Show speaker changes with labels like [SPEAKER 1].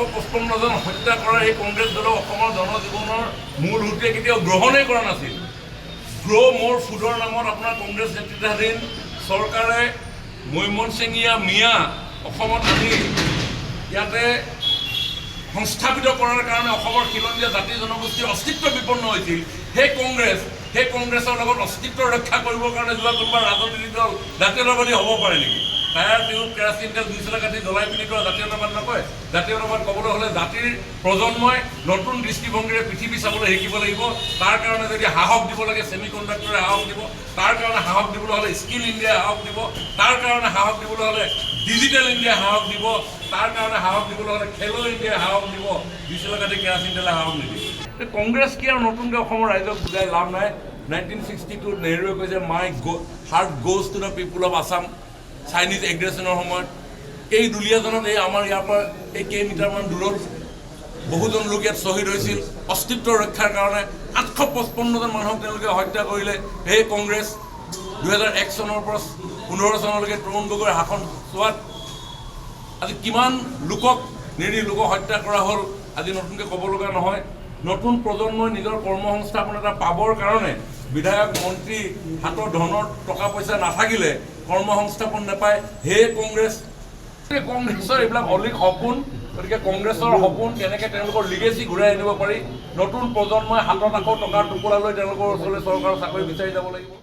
[SPEAKER 1] 855 জন হত্যা কৰা এই কংগ্ৰেছ দলক অসমৰ জনজীৱনৰ মূল সুঁতিয়ে কেতিয়াও গ্ৰহণেই কৰা নাছিল। গ্ৰ' মোৰ ফুডৰ নামত আপোনাৰ কংগ্ৰেছ নেতৃত্বাধীন চৰকাৰে মৈমনসিঙীয়া মিয়া অসমত আনি ইয়াতে সংস্থাপিত কৰাৰ কাৰণে অসমৰ খিলঞ্জীয়া জাতি জনগোষ্ঠীৰ অস্তিত্ব বিপন্ন হৈছিল। সেই কংগ্ৰেছৰ লগত অস্তিত্ব ৰক্ষা কৰিবৰ কাৰণে যোৱা কোনোবা ৰাজনৈতিক দল জাতীয়তাবাদী হ'ব পাৰে নেকি? টায়াৰ টিউব কেৰাচিন তেল 2 চলা কাটি জ্বলাই পিনি কৰা জাতীয়তাবাদ নকয়। জাতীয়তাবাদ ক'বলৈ হ'লে জাতিৰ প্ৰজন্মই নতুন দৃষ্টিভংগীৰে পৃথিৱী চাবলৈ শিকিব লাগিব। তাৰ কাৰণে যদি সাহস দিব লাগে ছেমি কণ্ডাক্টৰে সাহস দিব, তাৰ কাৰণে সাহস দিবলৈ হ'লে স্কিল ইণ্ডিয়াই সাহস দিব, তাৰ কাৰণে সাহস দিবলৈ হ'লে ডিজিটেল ইণ্ডিয়াই সাহস দিব, তাৰ কাৰণে সাহস দিবলৈ হ'লে খেলো ইণ্ডিয়াই সাহস দিব, 2 চলা কাটি কেৰাচিন তেলে সাহস নিদিয়ে। কংগ্ৰেছ কি আৰু নতুনকৈ অসমৰ ৰাইজক বুজাই লাভ নাই। 1962 নেহৰুৱে কৈছে my heart goes to the people of Assam Chinese এগ্ৰেশ্যনৰ সময়ত। এই দুলীয়াজনত এই আমাৰ ইয়াৰ পৰা এই কেইমিটাৰমান দূৰত বহুজন লোক ইয়াত শ্বহীদ হৈছিল অস্তিত্ব ৰক্ষাৰ কাৰণে। 855 জন মানুহক তেওঁলোকে হত্যা কৰিলে এই কংগ্ৰেছ। 2001 চনৰ পৰা 15 চনলৈকে তৰুণ গগৈৰ শাসন চোৱাত আজি কিমান লোকক নিৰীহ লোকক হত্যা কৰা হ'ল আজি নতুনকৈ ক'ব লগা নহয়। নতুন প্ৰজন্মই নিজৰ কৰ্মসংস্থাপন এটা পাবৰ কাৰণে বিধায়ক মন্ত্ৰী হাতৰ ধনৰ টকা পইচা নাথাকিলে কৰ্মসংস্থাপন নাপায়। কংগ্ৰেছৰ এইবিলাক অলিক সপোন। গতিকে কংগ্ৰেছৰ সপোন কেনেকৈ তেওঁলোকৰ লিগেচি ঘূৰাই আনিব পাৰি, নতুন প্ৰজন্মই হাতত আকৌ টকাৰ টোপোলা লৈ তেওঁলোকৰ ওচৰলৈ চৰকাৰৰ চাকৰি বিচাৰি যাব লাগিব।